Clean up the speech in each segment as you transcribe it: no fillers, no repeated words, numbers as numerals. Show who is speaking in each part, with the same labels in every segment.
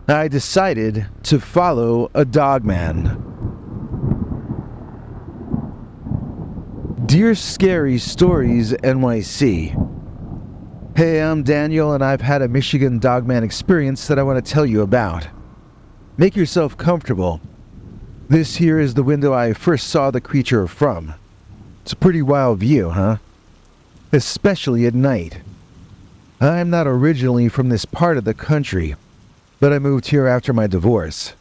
Speaker 1: I decided to follow a dogman. Dear Scary Stories NYC. Hey, I'm Daniel and I've had a Michigan dogman experience that I want to tell you about. Make yourself comfortable. This here is the window I first saw the creature from. It's a pretty wild view, huh? Especially at night. I'm not originally from this part of the country, but I moved here after my divorce.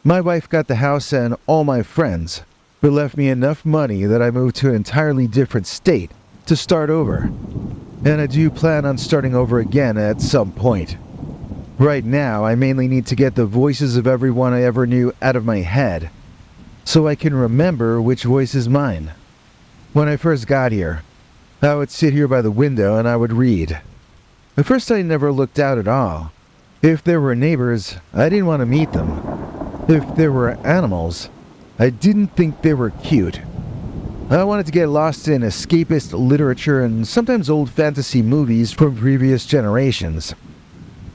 Speaker 1: My wife got the house and all my friends, but left me enough money that I moved to an entirely different state to start over. And I do plan on starting over again at some point. Right now, I mainly need to get the voices of everyone I ever knew out of my head, so I can remember which voice is mine. When I first got here, I would sit here by the window and I would read. At first I never looked out at all. If there were neighbors, I didn't want to meet them. If there were animals, I didn't think they were cute. I wanted to get lost in escapist literature and sometimes old fantasy movies from previous generations.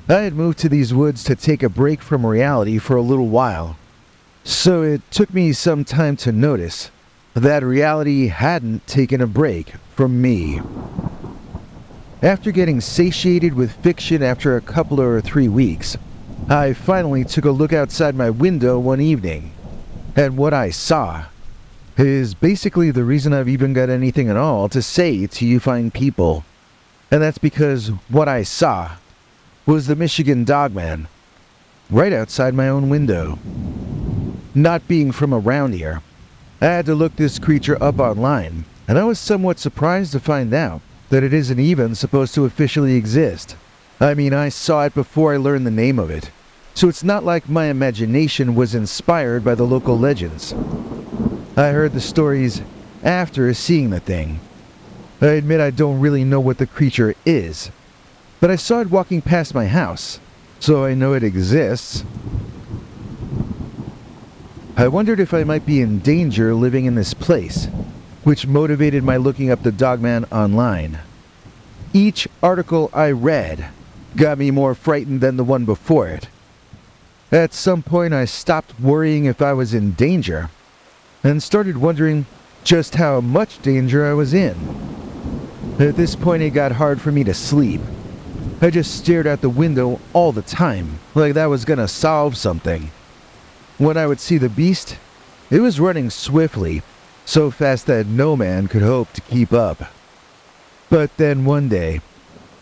Speaker 1: I had moved to these woods to take a break from reality for a little while, so it took me some time to notice that reality hadn't taken a break from me. After getting satiated with fiction after a couple or 3 weeks, I finally took a look outside my window one evening, and what I saw is basically the reason I've even got anything at all to say to you fine people. And that's because what I saw was the Michigan Dogman, right outside my own window. Not being from around here, I had to look this creature up online, and I was somewhat surprised to find out that it isn't even supposed to officially exist. I mean, I saw it before I learned the name of it, so it's not like my imagination was inspired by the local legends. I heard the stories after seeing the thing. I admit I don't really know what the creature is, but I saw it walking past my house, so I know it exists. I wondered if I might be in danger living in this place, which motivated my looking up the Dogman online. Each article I read got me more frightened than the one before it. At some point I stopped worrying if I was in danger, and started wondering just how much danger I was in. At this point it got hard for me to sleep. I just stared out the window all the time, like that was gonna solve something. When I would see the beast, it was running swiftly, so fast that no man could hope to keep up. But then one day,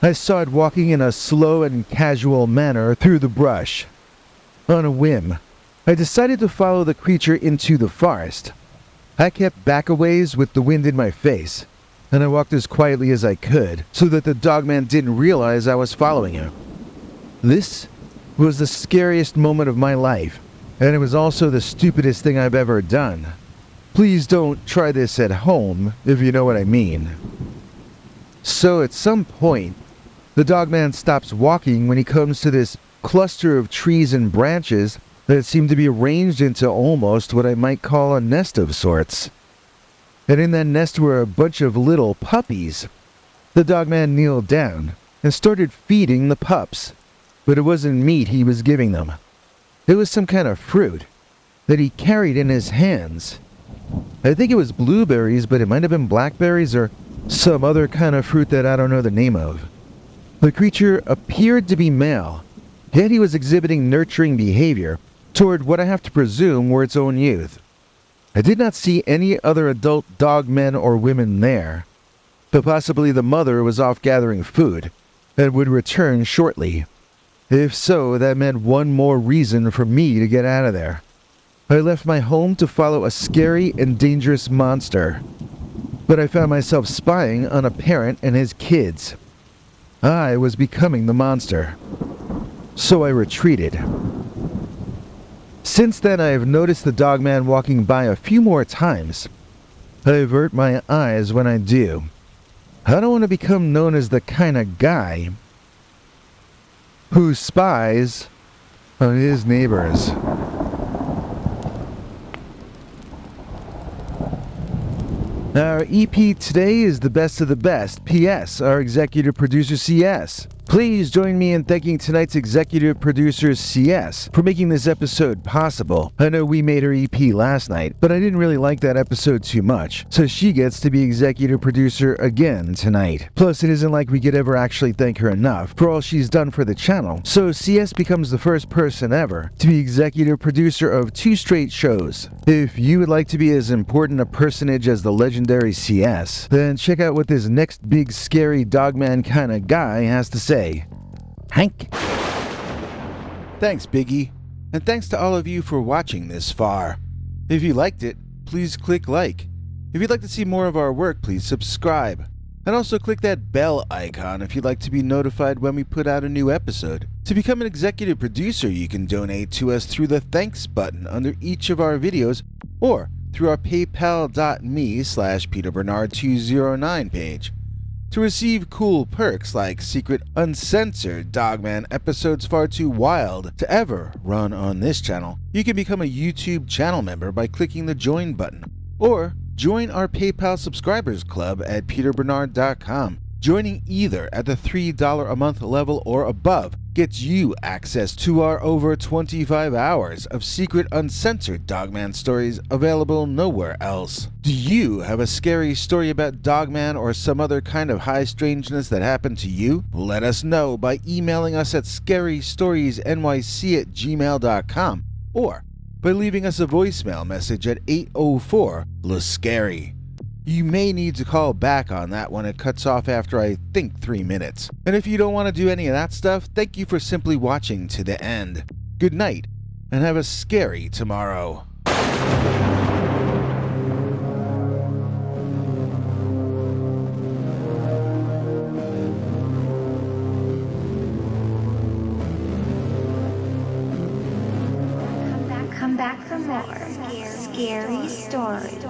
Speaker 1: I saw it walking in a slow and casual manner through the brush. On a whim, I decided to follow the creature into the forest. I kept back a ways with the wind in my face, and I walked as quietly as I could so that the dogman didn't realize I was following him. This was the scariest moment of my life, and it was also the stupidest thing I've ever done. Please don't try this at home, if you know what I mean. So at some point, the dogman stops walking when he comes to this cluster of trees and branches that seemed to be arranged into almost what I might call a nest of sorts. And in that nest were a bunch of little puppies. The dogman kneeled down and started feeding the pups, but it wasn't meat he was giving them. It was some kind of fruit that he carried in his hands. I think it was blueberries, but it might have been blackberries or some other kind of fruit that I don't know the name of. The creature appeared to be male, yet he was exhibiting nurturing behavior toward what I have to presume were its own youth. I did not see any other adult dog men or women there, but possibly the mother was off gathering food and would return shortly. If so, that meant one more reason for me to get out of there. I left my home to follow a scary and dangerous monster, but I found myself spying on a parent and his kids. I was becoming the monster, so I retreated. Since then, I have noticed the dogman walking by a few more times. I avert my eyes when I do. I don't want to become known as the kind of guy who spies on his neighbors. Our EP today is the best of the best. P.S. Our executive producer CS Please join me in thanking tonight's executive producer CS for making this episode possible. I know we made her EP last night, but I didn't really like that episode too much, so she gets to be executive producer again tonight. Plus, it isn't like we could ever actually thank her enough for all she's done for the channel, so CS becomes the first person ever to be executive producer of 2 straight shows. If you would like to be as important a personage as the legendary CS, then check out what this next big scary Dogman kinda guy has to say. Hank? Thanks, Biggie. And thanks to all of you for watching this far. If you liked it, please click like. If you'd like to see more of our work, please subscribe. And also click that bell icon if you'd like to be notified when we put out a new episode. To become an executive producer, you can donate to us through the thanks button under each of our videos or through our paypal.me/PeterBernard209 page. To receive cool perks like secret uncensored Dogman episodes far too wild to ever run on this channel, you can become a YouTube channel member by clicking the join button, or join our PayPal subscribers club at peterbernard.com. Joining either at the $3 a month level or above gets you access to our over 25 hours of secret uncensored Dogman stories available nowhere else. Do you have a scary story about Dogman or some other kind of high strangeness that happened to you? Let us know by emailing us at scarystoriesnyc@gmail.com or by leaving us a voicemail message at 804-LA-SCARY. You may need to call back on that when it cuts off after I think 3 minutes. And if you don't want to do any of that stuff, thank you for simply watching to the end. Good night, and have a scary tomorrow.
Speaker 2: Come back for more scary stories.